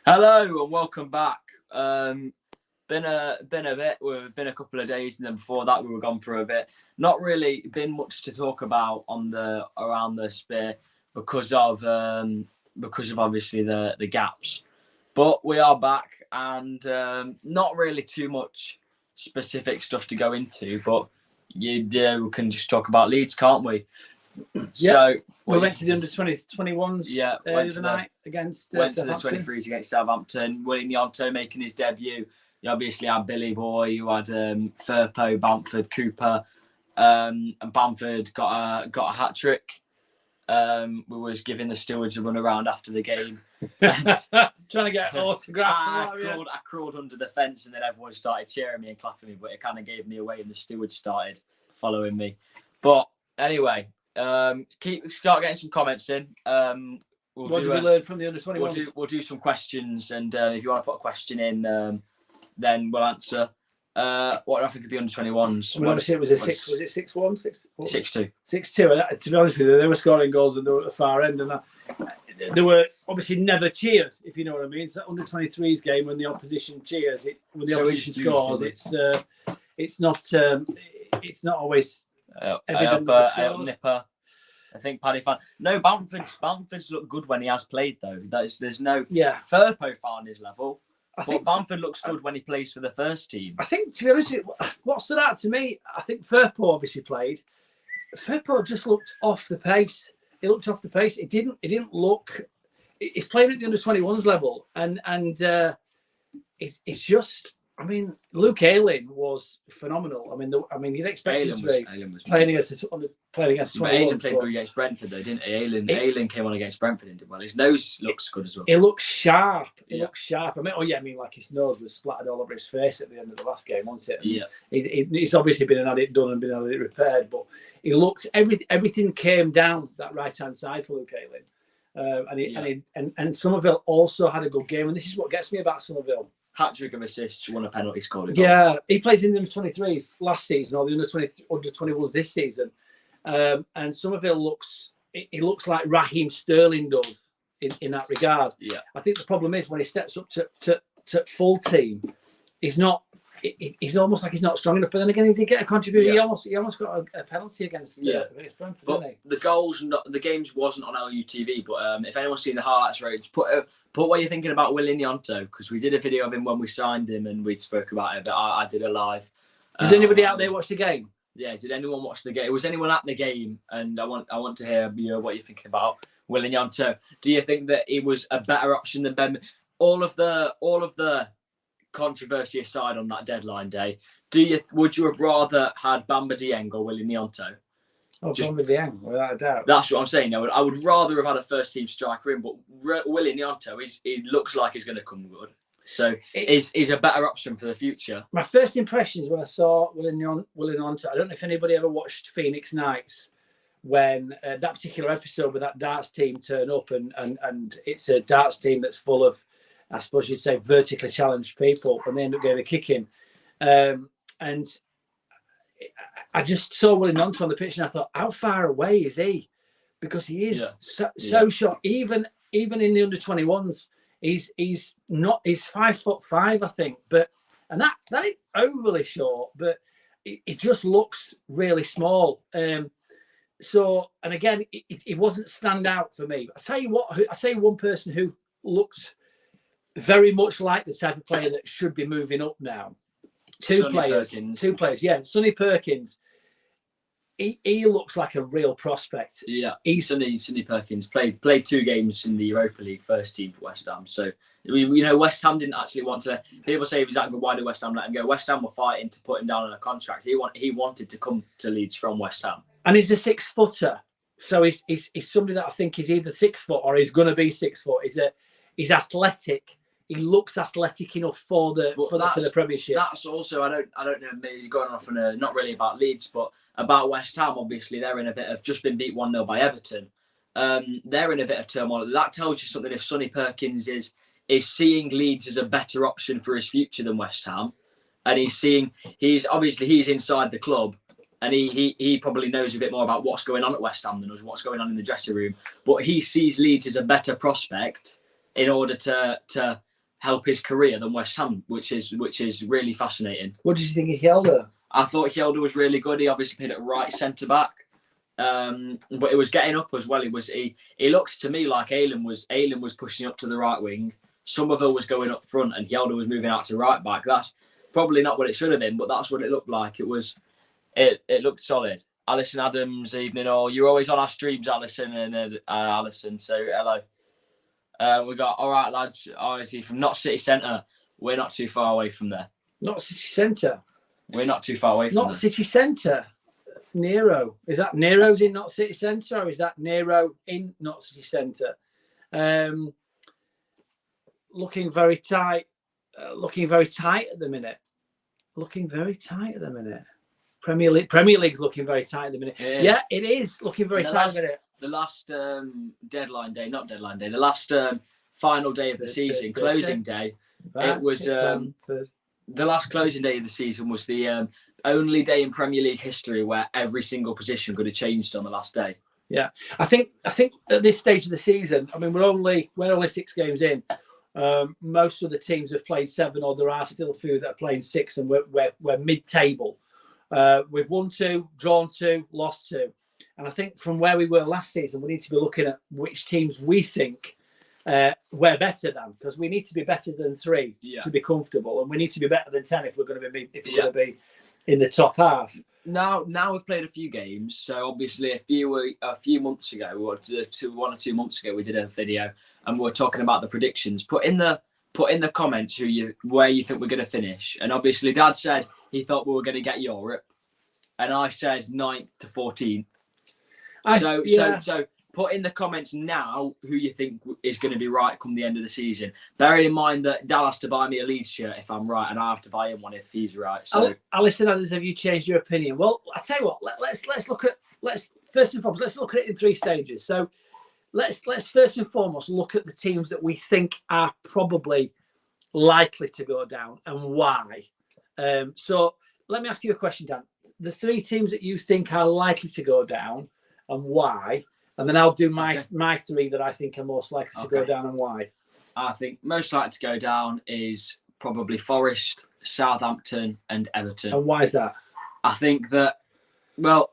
Hello and welcome back. Been a bit. We've been a couple of days, and then before that we were gone for a bit. Not really been much to talk about around the Spear because of obviously the gaps. But we are back, and not really too much specific stuff to go into. But we can just talk about Leeds, can't we? Yeah. So we went to the under-21s the other night against went to the Southampton. 23s against Southampton. Willie Nowt making his debut. You obviously had Billy Boy, you had Firpo, Bamford, Cooper, and Bamford got a hat trick. We was giving the stewards a run around after the game, trying to get autographs. I crawled under the fence, and then everyone started cheering me and clapping me, but it kind of gave me away, and the stewards started following me. But anyway. Start getting some comments in. What did we learn from the under-21s? We'll do some questions, and if you want to put a question in, then we'll answer. What do I think of the under-21s? Obviously it was a 6. Was it 6-1? 6-2. 6-2. To be honest with you, they were scoring goals and they were at the far end, and they were obviously never cheered. If you know what I mean, it's that under-23s game when the opposition cheers. When the opposition scores, it's not always. Nipper. I think Paddy fan. No, Bamford's looked good when he has played though. There's no Firpo found his level. I think Bamford looks good when he plays for the first team. I think, to be honest with you, what stood out to me, I think Firpo obviously played. Firpo just looked off the pace. He looked off the pace. It didn't look. He's playing at the under-21s level, and it's just. I mean, Luke Ayling was phenomenal. I mean, you'd expect him to be playing against. Ayling played good against Brentford, though, didn't he? Ayling came on against Brentford and did well. His nose looks good as well. It looks sharp. I mean, like his nose was splattered all over his face at the end of the last game, wasn't it? It's obviously been had it done and been had it repaired, but he looked everything came down that right hand side for Luke Ayling, and Somerville also had a good game, and this is what gets me about Somerville. Hat-trick of assists, won a penalty, scored a goal. Yeah, he plays in the under-23s last season, or the under-21s this season. And Somerville looks like Raheem Sterling does in that regard. Yeah. I think the problem is when he steps up to full team, he's almost like he's not strong enough. But then again, he did get a contribution. Yeah. He almost got a penalty against Brentford, but didn't he? The games wasn't on LUTV, but if anyone's seen the highlights rates, put what you're thinking about Willie Nyonto, because we did a video of him when we signed him and we spoke about it, but I did a live. Did anybody out there watch the game? Yeah, did anyone watch the game? Was anyone at the game? And I want to hear what you're thinking about Willie Nyonto. Do you think that he was a better option than Ben? All of the controversy aside on that deadline day, would you have rather had Bamba Dieng or Willie Nyonto? Bamba Dieng, without a doubt. That's what I'm saying. I would rather have had a first team striker in, but Willie Nyonto he looks like he's going to come good. So he's a better option for the future. My first impressions when I saw Willie Nyonto, I don't know if anybody ever watched Phoenix Nights, when that particular episode where that darts team turn up and it's a darts team that's full of, I suppose you'd say, vertically challenged people, and they end up getting a kick in. And I just saw Willie Nyonto on the pitch, and I thought, how far away is he? Because he is so short. Even in the under-21s, he's 5'5", I think. And that is overly short, but it just looks really small. So, and again, it wasn't stand out for me. I tell you one person who looks very much like the type of player that should be moving up now. Two players. Yeah, Sonny Perkins. He looks like a real prospect. Yeah, Sonny Perkins played 2 games in the Europa League first team for West Ham. So West Ham didn't actually want to. People say if he's that good, why did West Ham let him go? West Ham were fighting to put him down on a contract. He wanted to come to Leeds from West Ham. And he's a 6-footer, so he's somebody that I think is either 6 foot or he's going to be 6 foot. He's athletic. He looks athletic enough for the Premiership. That's also I don't know. Maybe he's going off on not really about Leeds, but about West Ham. Obviously, they're in a bit of just been beat 1-0 by Everton. They're in a bit of turmoil. That tells you something. If Sonny Perkins is seeing Leeds as a better option for his future than West Ham, and he's inside the club, and he probably knows a bit more about what's going on at West Ham than us, what's going on in the dressing room. But he sees Leeds as a better prospect in order to help his career than West Ham, which is really fascinating. What did you think of Hjelde? I thought Hjelde was really good. He obviously played at right centre back, but it was getting up as well. He looks to me like Aylan was pushing up to the right wing. Somerville was going up front, and Hjelde was moving out to right back. That's probably not what it should have been, but that's what it looked like. It looked solid. Alison Adams, evening all. You're always on our streams, Alison and Alison. So hello. We got all right, lads. Obviously from Notts City Centre. We're not too far away from there. Notts City Centre. We're not too far away from Notts City Centre. Nero. Is that Nero's in Notts City Centre, or is that Nero in Notts City Centre? Looking very tight. Looking very tight at the minute. Premier League's looking very tight at the minute. Yeah, it is looking very tight at the minute. The last the last final day of the season, closing day. It was the last closing day of the season was the only day in Premier League history where every single position could have changed on the last day. Yeah, I think at this stage of the season, I mean, we're only 6 games in. Most of the teams have played 7, or there are still a few that are playing 6, and we're mid-table. We've won 2, drawn 2, lost 2. And I think from where we were last season, we need to be looking at which teams we think we're better than, because we need to be better than 3 to be comfortable, and we need to be better than 10 if we're going to be going to be in the top half. Now we've played a few games, so obviously a few months ago, or 1 or 2 months ago, we did a video and we were talking about the predictions. Put in the comments where you think we're going to finish. And obviously, Dad said he thought we were going to get Europe, and I said 9th to 14th. So put in the comments now who you think is going to be right come the end of the season. Bearing in mind that Dad has to buy me a Leeds shirt if I'm right, and I have to buy him one if he's right. So, Alison Adams, have you changed your opinion? Well, I tell you what. Let's first and foremost, let's look at it in 3 stages. So let's first and foremost look at the teams that we think are probably likely to go down and why. So let me ask you a question, Dan. The 3 teams that you think are likely to go down and why, and then I'll do my 3 that I think are most likely to go down and why. I think most likely to go down is probably Forest, Southampton, and Everton. And why is that? I think that, well,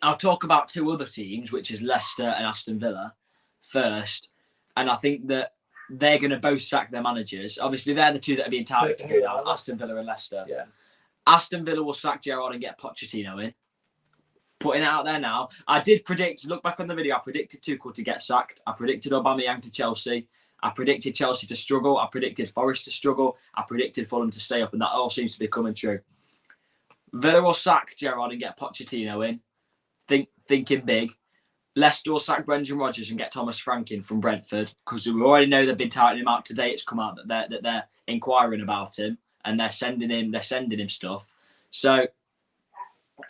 I'll talk about 2 other teams, which is Leicester and Aston Villa first. And I think that they're going to both sack their managers. Obviously, they're the 2 that are being targeted to go down, Aston Villa and Leicester. Yeah. Aston Villa will sack Gerrard and get Pochettino in. Putting it out there now. I did predict, look back on the video, I predicted Tuchel to get sacked. I predicted Aubameyang to Chelsea. I predicted Chelsea to struggle. I predicted Forest to struggle. I predicted Fulham to stay up, and that all seems to be coming true. Villa will sack Gerrard and get Pochettino in. Thinking big. Leicester will sack Brendan Rodgers and get Thomas Frank in from Brentford, because we already know they've been touting him out today. It's come out that they're inquiring about him and they're sending him stuff. So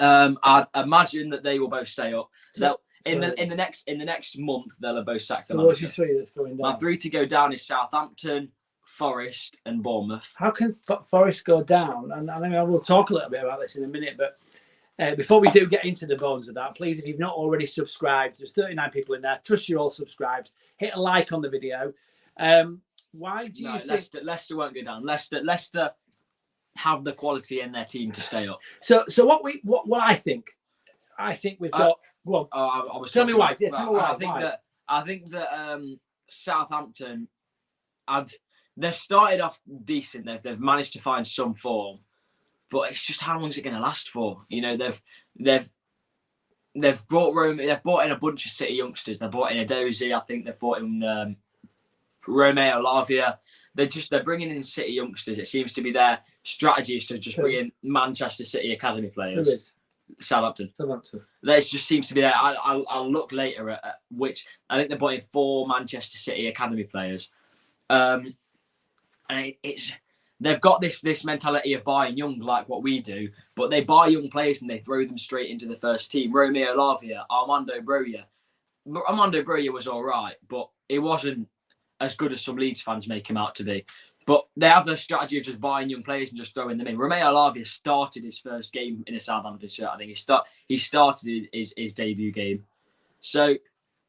I'd imagine that they will both stay up. So in the next month they'll have both sacked. So what's your 3 that's going down? My 3 to go down is Southampton, Forest, and Bournemouth. How can Forest go down? And I mean, we'll talk a little bit about this in a minute, but before we do get into the bones of that, please, if you've not already subscribed, there's 39 people in there. Trust you're all subscribed. Hit a like on the video. Why do you think Leicester won't go down? Leicester have the quality in their team to stay up. So what I think we've got. Go on. Tell me why. Yeah, tell me why. I think that Southampton they've started off decent. They've managed to find some form. But it's just how long is it going to last for? You know, they've brought in a bunch of City youngsters. They brought in a Dozy. I think they've brought in Romeo Lavia. They're bringing in City youngsters. It seems to be their strategy is to just bring in Manchester City academy players. Who is? Southampton. That just seems to be there. I'll look later at which. I think they brought in 4 Manchester City academy players, and they've got this mentality of buying young like what we do, but they buy young players and they throw them straight into the first team. Romeo Lavia, Armando Broja. Armando Broja was all right, but it wasn't as good as some Leeds fans make him out to be. But they have the strategy of just buying young players and just throwing them in. Romeo Lavia started his first game in a Southampton shirt. I think he started his debut game. So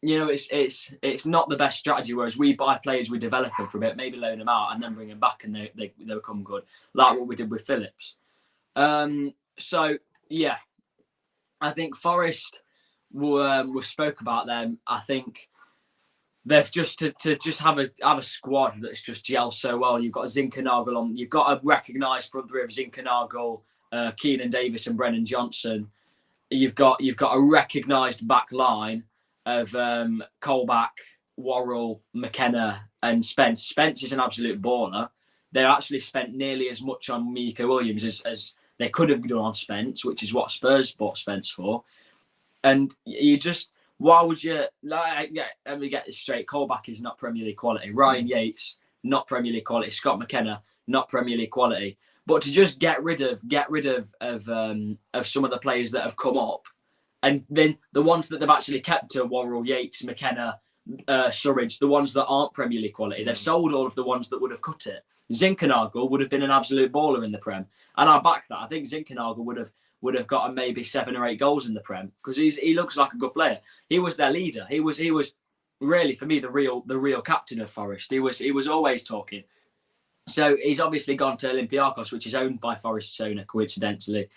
it's not the best strategy. Whereas we buy players, we develop them for a bit, maybe loan them out, and then bring them back, and they become good, like what we did with Phillips. So yeah, I think Forest. We've spoke about them. I think they've just to just have a squad that's just gels so well. You've got Zinkernagel on. You've got a recognised front three of Zinkernagel, Keenan Davis, and Brennan Johnson. You've got a recognised back line of Colback, Worrell, McKenna, and Spence. Spence is an absolute baller. They actually spent nearly as much on Miko Williams as they could have done on Spence, which is what Spurs bought Spence for. And you just, why would you, let me get this straight. Colback is not Premier League quality. Ryan Yates, not Premier League quality. Scott McKenna, not Premier League quality. But to just get rid of some of the players that have come up, and then the ones that they've actually kept to Worrell, Yates, McKenna, Surridge, the ones that aren't Premier League quality, they've sold all of the ones that would have cut it. Zinkernagel would have been an absolute baller in the Prem, and I back that. I think Zinkernagel would have gotten maybe 7 or 8 goals in the Prem because he looks like a good player. He was their leader. He was really, for me, the real captain of Forest. He was always talking. So he's obviously gone to Olympiacos, which is owned by Forest's owner, coincidentally.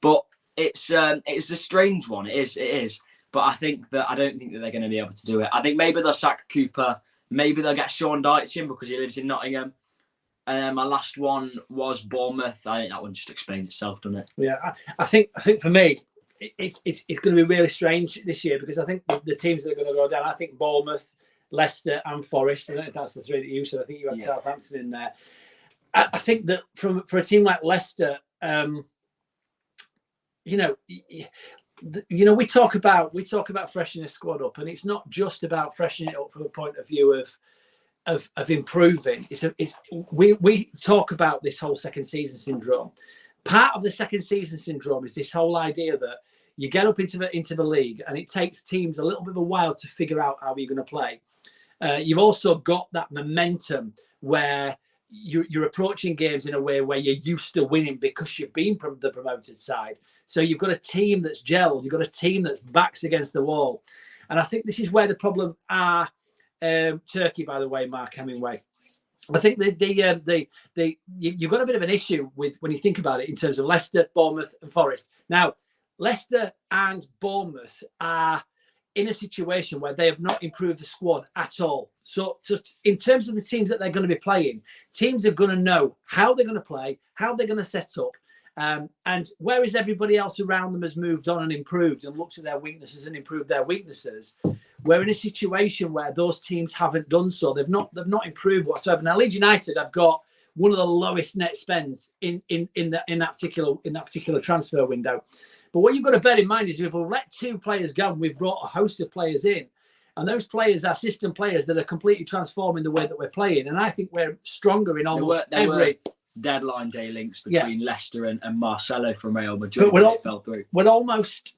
But it's a strange one. It is. But I don't think that they're going to be able to do it. I think maybe they'll sack Cooper. Maybe they'll get Sean Dyche in because he lives in Nottingham. And my last one was Bournemouth. I think that one just explains itself, doesn't it? Yeah, I think for me, it's going to be really strange this year because I think the teams that are going to go down. I think Bournemouth, Leicester, and Forest. I don't know if that's the 3 that you said. I think you had Southampton in there. I think that for a team like Leicester, we talk about freshening a squad up, and it's not just about freshening it up from the point of view of improving. We talk about this whole second season syndrome. Part of the second season syndrome is this whole idea that you get up into the league, and it takes teams a little bit of a while to figure out how you're going to play. You've also got that momentum where you're approaching games in a way where you're used to winning because you've been from the promoted side. So you've got a team that's gelled. You've got a team that's backs against the wall. And I think this is where the problem are. Turkey, by the way, Mark Hemingway. I think you've got a bit of an issue with when you think about it in terms of Leicester, Bournemouth, and Forest. Now, Leicester and Bournemouth are in a situation where they have not improved the squad at all. So in terms of the teams that they're going to be playing, teams are going to know how they're going to play, how they're going to set up. And whereas everybody else around them has moved on and improved and looked at their weaknesses and improved their weaknesses, we're in a situation where those teams haven't done so. They've not improved whatsoever. Now, Leeds United have got one of the lowest net spends in that particular transfer window. But what you've got to bear in mind is we've let 2 players go and we've brought a host of players in. And those players are system players that are completely transforming the way that we're playing. And I think we're stronger in almost every deadline day links between Leicester and Marcelo from Real Madrid. But fell through. We're almost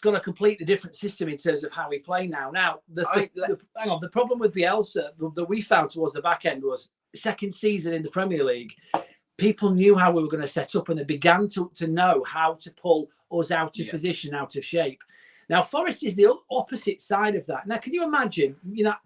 got a completely different system in terms of how we play now. Now, the problem with Bielsa that we found towards the back end was second season in the Premier League. People knew how we were going to set up, and they began to know how to pull us out of position, out of shape. Now, Forest is the opposite side of that. Now, can you imagine?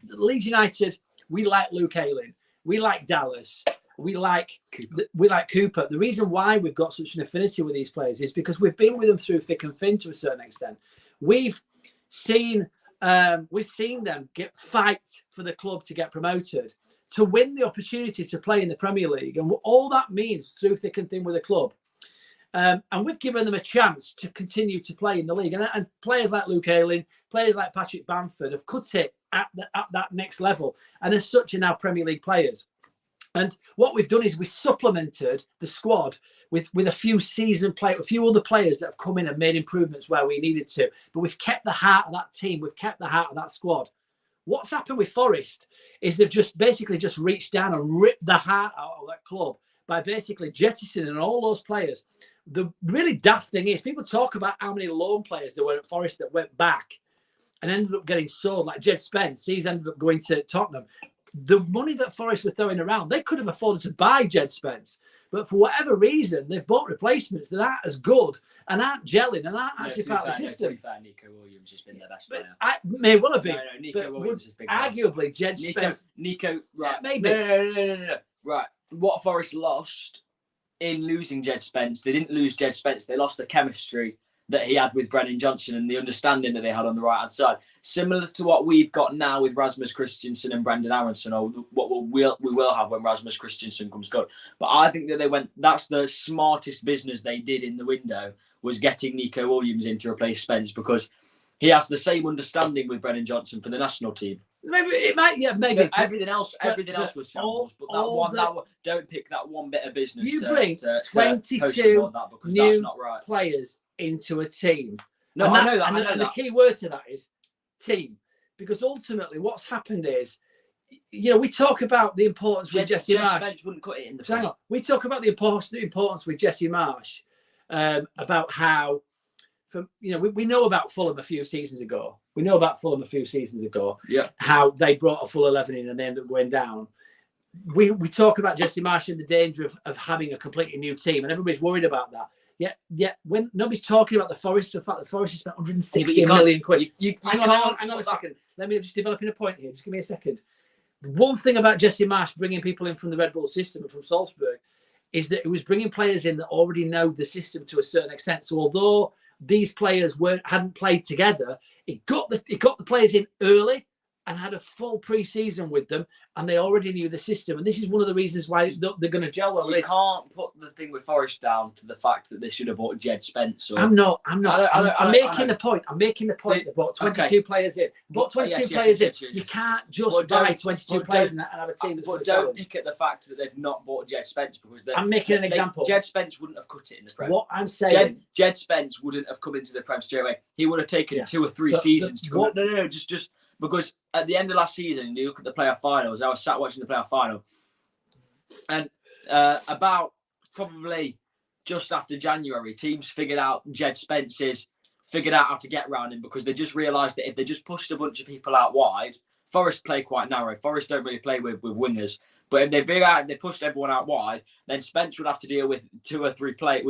Leeds United, we like Luke Ayling, we like Dallas. We like Cooper. The reason why we've got such an affinity with these players is because we've been with them through thick and thin to a certain extent. We've seen them fight for the club to get promoted, to win the opportunity to play in the Premier League, and all that means through thick and thin with the club. And we've given them a chance to continue to play in the league. And players like Luke Ayling, players like Patrick Bamford have cut it at that next level, and as such are now Premier League players. And what we've done is we supplemented the squad with a few a few other players that have come in and made improvements where we needed to. But we've kept the heart of that team. We've kept the heart of that squad. What's happened with Forest is they've just reached down and ripped the heart out of that club by basically jettisoning all those players. The really daft thing is people talk about how many loan players there were at Forest that went back and ended up getting sold, like Jed Spence. He's ended up going to Tottenham. the money that Forest were throwing around, they could have afforded to buy Jed Spence. But for whatever reason, they've bought replacements that aren't as good and aren't gelling and aren't actually part of the system. To be fair, Nico Williams has been their best player. May well have been. No, Nico Williams is big. Arguably, Jed Spence. Nico, right. Yeah, maybe. No. Right. What Forest lost in losing Jed Spence, they didn't lose Jed Spence. They lost the chemistry that he had with Brennan Johnson and the understanding that they had on the right-hand side. Similar to what we've got now with Rasmus Christensen and Brendan Aronson, or what we will have when Rasmus Christensen comes good. But I think that that's the smartest business they did in the window, was getting Nico Williams in to replace Spence, because he has the same understanding with Brennan Johnson for the national team. Maybe it might, yeah, maybe. But everything else was shambles. But don't pick that one bit of business. You bring 22 new players into a team. No, I know that. And the key word to that is team, because ultimately what's happened is, we talk about the importance with Jesse Marsh. Spence wouldn't cut it in the We talk about the importance with Jesse Marsh, about how, we know about Fulham a few seasons ago. Yeah. How they brought a full 11 in and they ended up going down. We talk about Jesse Marsh and the danger of having a completely new team, and everybody's worried about that. Yeah. When nobody's talking about the fact that Forest has spent 160 million quid. Hang on a second. Let me just developing a point here. Just give me a second. One thing about Jesse Marsh bringing people in from the Red Bull system and from Salzburg is that it was bringing players in that already know the system to a certain extent. So although these players hadn't played together, it got the players in early and had a full pre-season with them, and they already knew the system. And this is one of the reasons why they're going to gel well. You can't put the thing with Forest down to the fact that they should have bought Jed Spence. I'm not. I'm making the point. They bought 22 players in. Bought 22 players in. You can't just buy 22 players and have a team that's going to don't pick at the fact that they've not bought Jed Spence, because I'm making an example. Jed Spence wouldn't have cut it in the Prem. What I'm saying, Jed Spence wouldn't have come into the Prem straight away. He would have taken 2 or 3 seasons to come. No, just because at the end of last season, you look at the playoff finals. I was sat watching the playoff final, and about probably just after January, teams figured out how to get around him, because they just realised that if they just pushed a bunch of people out wide, Forest play quite narrow. Forest don't really play with wingers, but if they pushed everyone out wide, then Spence would have to deal with 2 or 3 players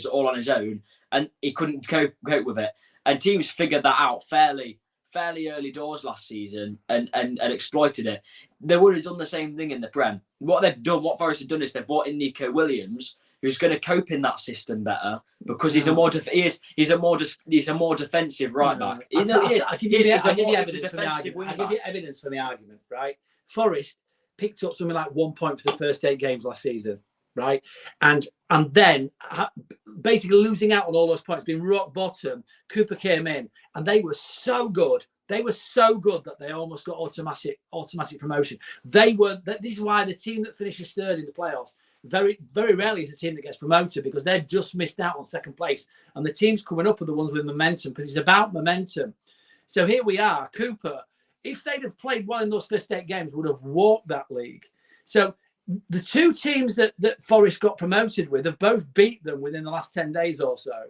all on his own, and he couldn't cope with it. And teams figured that out fairly early doors last season and exploited it. They would have done the same thing in the Prem. What Forest have done is they've brought in Nico Williams, who's going to cope in that system better, because he's a more defensive right back. I'll give you evidence for the argument, right? Forest picked up something like 1 point for the first 8 games last season, right? And then basically losing out on all those points, being rock bottom. Cooper came in and they were so good. They were so good that they almost got automatic promotion. This is why the team that finishes third in the playoffs very, very rarely is a team that gets promoted, because they've just missed out on second place. And the teams coming up are the ones with momentum, because it's about momentum. So here we are. Cooper, if they'd have played well in those first 8 games, would have walked that league. So the 2 teams that Forest got promoted with have both beat them within the last 10 days or so.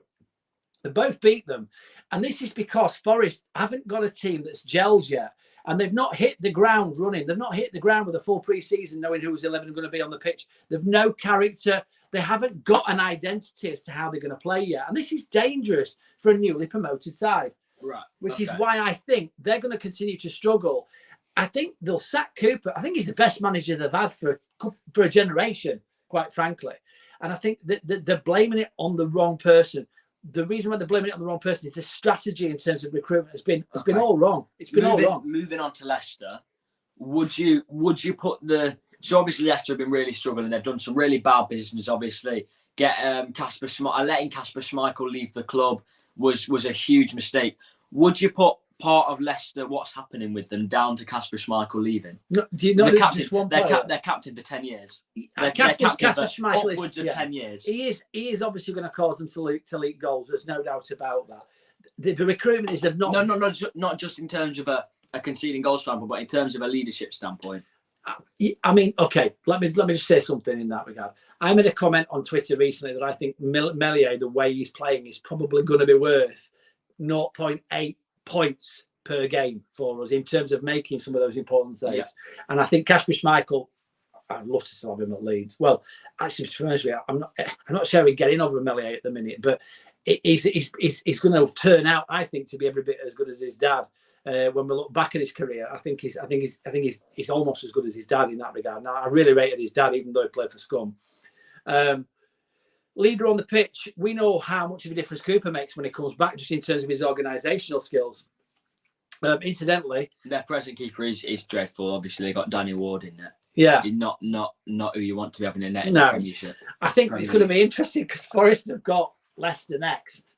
They both beat them. And this is because Forest haven't got a team that's gelled yet. And they've not hit the ground running. They've not hit the ground with a full pre-season knowing who's 11 going to be on the pitch. They've no character. They haven't got an identity as to how they're going to play yet. And this is dangerous for a newly promoted side. Right. Which is why I think they're going to continue to struggle. I think they'll sack Cooper. I think he's the best manager they've had for a generation, quite frankly. And I think that they're blaming it on the wrong person. The reason why they're blaming it on the wrong person is the strategy in terms of recruitment has been all wrong. It's been all wrong. Moving on to Leicester, would you put so obviously Leicester have been really struggling. They've done some really bad business. Obviously, letting Kasper Schmeichel leave the club was a huge mistake. Would you put part of Leicester, what's happening with them, down to Kasper Schmeichel leaving? No, do you know just one player? They're captain for 10 years. Kasper Schmeichel is upwards of 10 years. He is obviously going to cause them to leak goals. There's no doubt about that. The recruitment is they've not. Not just in terms of a conceding goal standpoint, but in terms of a leadership standpoint. I mean, okay. Let me just say something in that regard. I made a comment on Twitter recently that I think Meslier, the way he's playing, is probably going to be worth 0.8 points per game for us in terms of making some of those important saves. Yeah. And I think Kasper Schmeichel, I'd love to still have him at Leeds. Well, actually, to be honest with you, I'm not sure we're getting over Melier at the minute, but he's going to turn out, I think, to be every bit as good as his dad. When we look back at his career, I think he's almost as good as his dad in that regard. Now, I really rated his dad, even though he played for Scum. Leader on the pitch, we know how much of a difference Cooper makes when he comes back, just in terms of his organisational skills. Incidentally, their present keeper is dreadful. Obviously, they got Danny Ward in there. Yeah, he's not who you want to be having a net in the Premiership. I think it's going to be interesting because Forest have got Leicester next,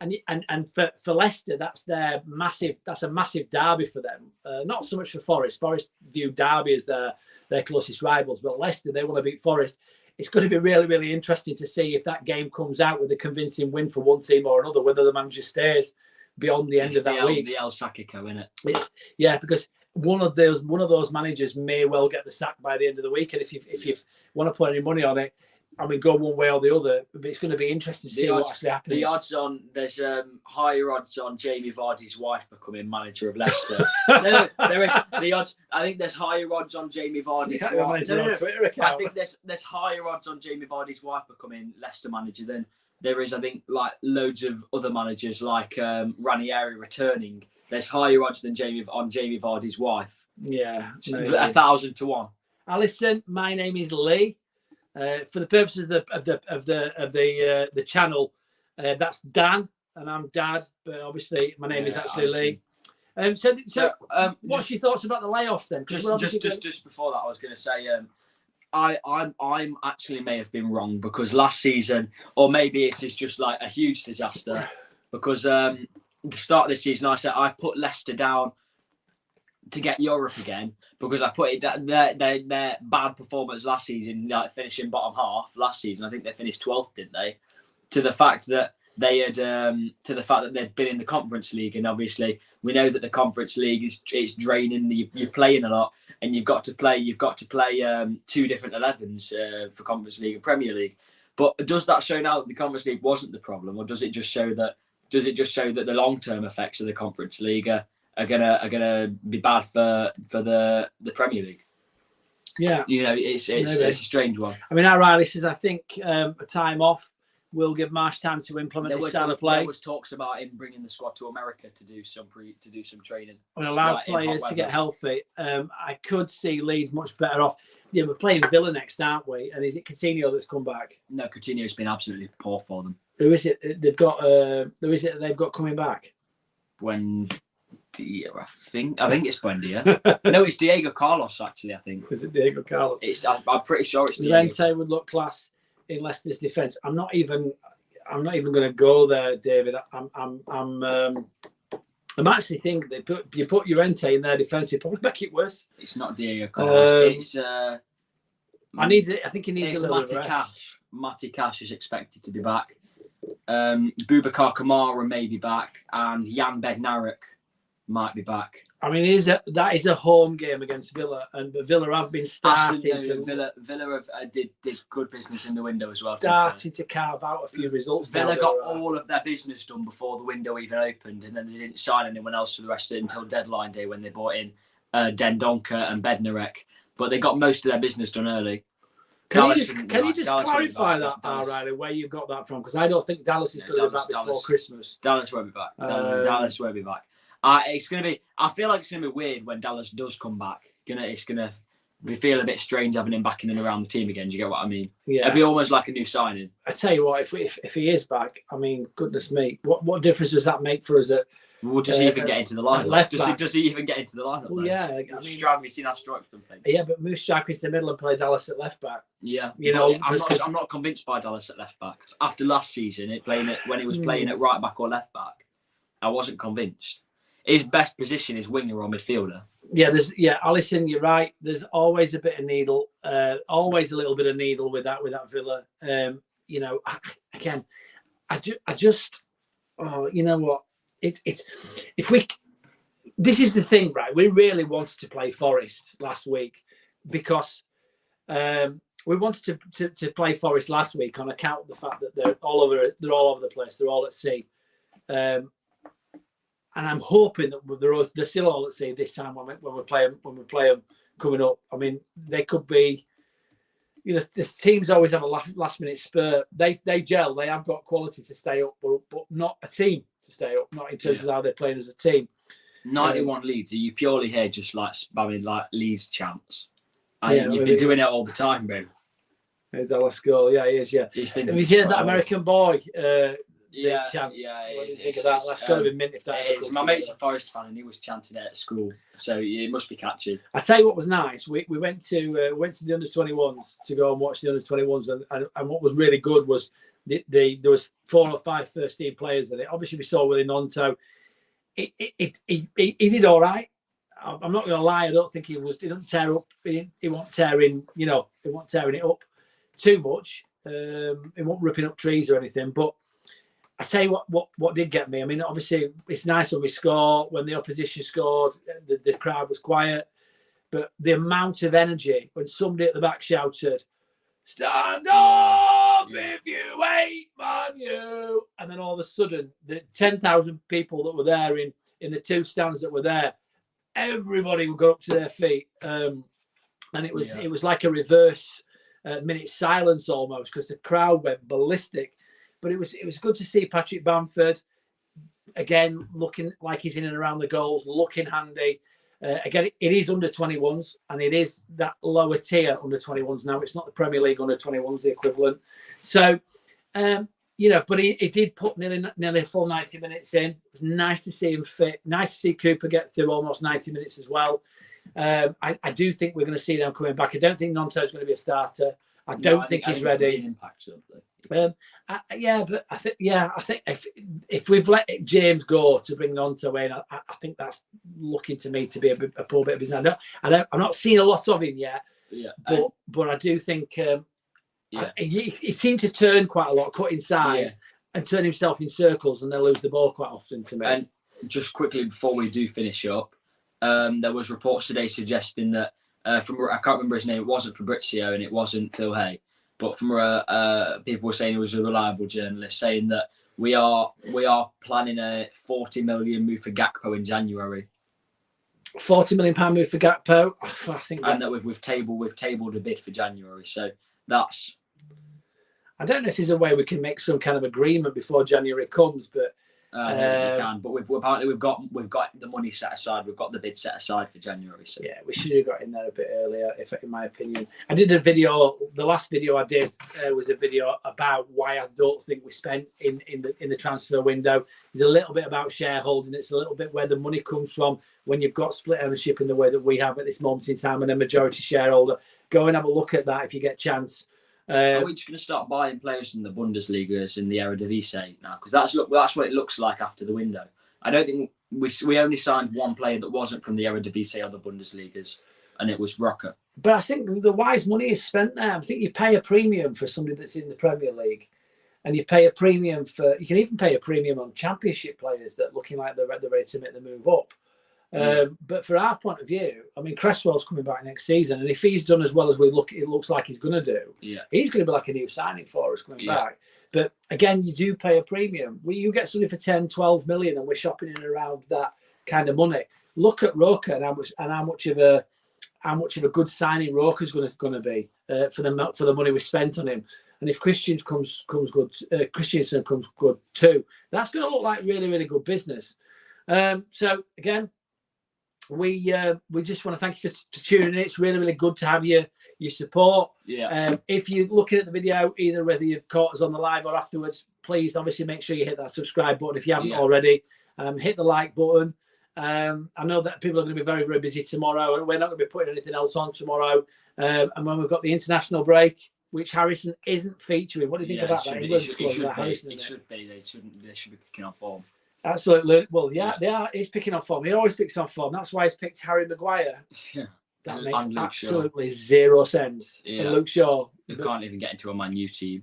and for Leicester, that's a massive derby for them. Not so much for Forest. Forest view Derby as their closest rivals, but Leicester, they want to beat Forest. It's going to be really, really interesting to see if that game comes out with a convincing win for one team or another, whether the manager stays beyond the end of that week. The El Sakiko, isn't it? Because one of those managers may well get the sack by the end of the week, and if you want to put any money on it, I mean, go one way or the other. But it's going to be interesting to see what actually happens. The odds on there's higher odds on Jamie Vardy's wife becoming manager of Leicester. No, there is the odds. I think there's higher odds on Jamie Vardy's wife. Twitter account. I think there's higher odds on Jamie Vardy's wife becoming Leicester manager than there is. I think like loads of other managers like Ranieri returning. There's higher odds than Jamie Vardy's wife. Yeah, 1,000 to 1. Alison, my name is Lee. For the purposes of the channel, that's Dan, and I'm Dad. But obviously, my name is actually Lee. What's your thoughts about the layoff then? Just before that, I was going to say, I'm actually may have been wrong because last season, or maybe this is just like a huge disaster, because the start of this season, I said I put Leicester down to get Europe again because I put it down their bad performance last season, like finishing bottom half last season. I think they finished 12th, didn't they? To the fact that they'd been in the Conference League, and obviously we know that the Conference League it's draining. You're playing a lot, and you've got to play two different 11s for Conference League and Premier League. But does that show now that the Conference League wasn't the problem, or does it just show that the long-term effects of the Conference League are gonna be bad for the Premier League? Yeah, it's a strange one. I mean, Riley says I think a time off will give Marsh time to implement his style of play. There was talks about him bringing the squad to America to do some training. And allow players to get healthy. I could see Leeds much better off. Yeah, we're playing Villa next, aren't we? And is it Coutinho that's come back? No, Coutinho's been absolutely poor for them. Who is it? They've got. Who is it they've got coming back? Buendia, I think it's Buendia. No, it's Diego Carlos actually. I think. Is it Diego Carlos? I'm pretty sure it's Diego. Llorente would look class in Leicester's defence. I'm not even going to go there, David. I'm actually thinking you put Llorente in their defence, you probably make it worse. It's not Diego Carlos. I think he needs a little Matty Cash. Matty Cash is expected to be back. Boubacar Kamara may be back, and Jan Bednarek might be back. I mean, that is a home game against Villa, and Villa have been starting Villa did good business in the window as well. Starting to carve out a few results. Villa got all of their business done before the window even opened, and then they didn't sign anyone else for the rest of it until deadline day when they brought in Dendoncker and Bednarek. But they got most of their business done early. Can you just clarify that, Riley, where you got that from? Because I don't think Dallas is going to be back before Christmas. Dallas won't be back. Dallas won't be back. It's going to be. I feel like it's going to be weird when Dallas does come back. It's going to feel a bit strange having him back in and around the team again. Do you get what I mean? Yeah. It'd be almost like a new signing. I tell you what, if he is back, I mean, goodness me, what difference does that make for us? Does he even get into the lineup? Does he even get into the lineup? Well, yeah. Have you seen how Strike's been playing? Yeah, but move Strike into the middle and play Dallas at left back. Yeah, I'm not convinced by Dallas at left back after last season. When he was playing at right back or left back, I wasn't convinced. His best position is winger or midfielder. Yeah, Alison, you're right. There's always a bit of needle, always a little bit of needle with that Villa. Again, I just, you know what? It's this is the thing, right? We really wanted to play Forest last week because we wanted to play Forest last week on account of the fact that they're all over the place. They're all at sea. I'm hoping that they're still all at sea this time when we play them coming up. I mean, they could be. You know, this teams always have a last minute spur. They gel. They have got quality to stay up, but not a team to stay up. Not in terms of how they're playing as a team. 91 Leeds. Are you purely here just like spamming like Leeds chants? You've been doing it all the time, bro. Dallas goal. Yeah, he is. Yeah. Have you heard that American boy? Chant? That's got to be mint if that is. My mate's a Forest fan and he was chanting it at school, so it must be catchy. I tell you what was nice. We went to the under-21s to go and watch the under-21s, and what was really good was there was 4 or 5 first team players in it. Obviously, we saw Willie Nonto. He did all right. I'm not going to lie. I don't think he didn't tear up. He wasn't tearing. He wasn't tearing it up too much. He wasn't ripping up trees or anything, but. I tell you what did get me. I mean, obviously, it's nice when we score. When the opposition scored, the crowd was quiet. But the amount of energy when somebody at the back shouted, "Stand up if you ain't Man U!" And then all of a sudden, the 10,000 people that were there in the 2 stands that were there, everybody would go up to their feet. And it was like a reverse minute silence almost, because the crowd went ballistic. But it was good to see Patrick Bamford again looking like he's in and around the goals, looking handy. Again, it is under 21s, and it is that lower tier under 21s now. It's not the Premier League under 21s, the equivalent. So, but he did put nearly a full 90 minutes in. It was nice to see him fit. Nice to see Cooper get through almost 90 minutes as well. I do think we're going to see them coming back. I don't think Nonto's going to be a starter. I don't think he's ready. An impact, but I think if we've let James go to bring Nonto in, I think that's looking to me to be a poor bit of business. I'm not seeing a lot of him yet. Yeah, but I do think he seemed to turn quite a lot, cut inside, and turn himself in circles, and then lose the ball quite often to me. And just quickly before we do finish up, there was reports today suggesting that from I can't remember his name. It wasn't Fabrizio and it wasn't Phil Hay. But from people were saying he was a reliable journalist, saying that we are planning a 40 million move for Gakpo in January. £40 million move for Gakpo, I think. And that we've tabled a bid for January. So that's. I don't know if there's a way we can make some kind of agreement before January comes, but. We can, but apparently we've got the money set aside. We've got the bid set aside for January. So yeah, we should have got in there a bit earlier, in my opinion. I did a video. The last video I did was a video about why I don't think we spent in the transfer window. It's a little bit about shareholding. It's a little bit where the money comes from when you've got split ownership in the way that we have at this moment in time, and a majority shareholder. Go and have a look at that if you get a chance. Are we just going to start buying players from the Bundesliga and the Eredivisie now? Because that's what it looks like after the window. I don't think we only signed one player that wasn't from the Eredivisie or the Bundesligas, and it was Rocker. But I think the wise money is spent there. I think you pay a premium for somebody that's in the Premier League, and you pay a premium you can even pay a premium on Championship players that are looking like they're ready to make the move up. But for our point of view, I mean, Cresswell's coming back next season, and if he's done as well as it looks like he's going to do, he's going to be like a new signing for us coming back. But again, you do pay a premium. You get something for 10, 12 million, and we're shopping in and around that kind of money. Look at Roca and how much of a good signing Roca's going to be for the money we spent on him. And if Christensen comes good too, that's going to look like really, really good business. So again. We just want to thank you for tuning in. It's really, really good to have your support. If you're looking at the video, either whether you've caught us on the live or afterwards, please obviously make sure you hit that subscribe button if you haven't already. Hit the like button. I know that people are going to be very, very busy tomorrow, and we're not going to be putting anything else on tomorrow. And when we've got the international break, which Harrison isn't featuring, what do you think about that? It should be. They should be picking up form. Absolutely. Well, they are. He's picking on form. He always picks on form. That's why he's picked Harry Maguire. Yeah. That makes absolutely zero sense. Yeah. And Luke Shaw. He can't even get into a Man U team.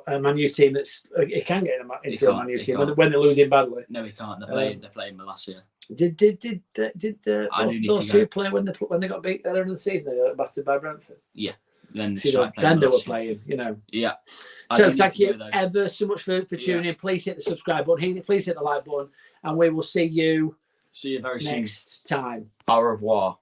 A Man U team it can get into a Man U team when they're losing badly. No, he can't. They're playing Malasia. Did those two play when they got beat earlier in the season? They got battered by Brentford. Yeah. then So, then they were playing, you know. Yeah. So thank you ever so much for tuning in. Please hit the subscribe button. Please hit the like button. And we will see you very soon. Next time. Au revoir.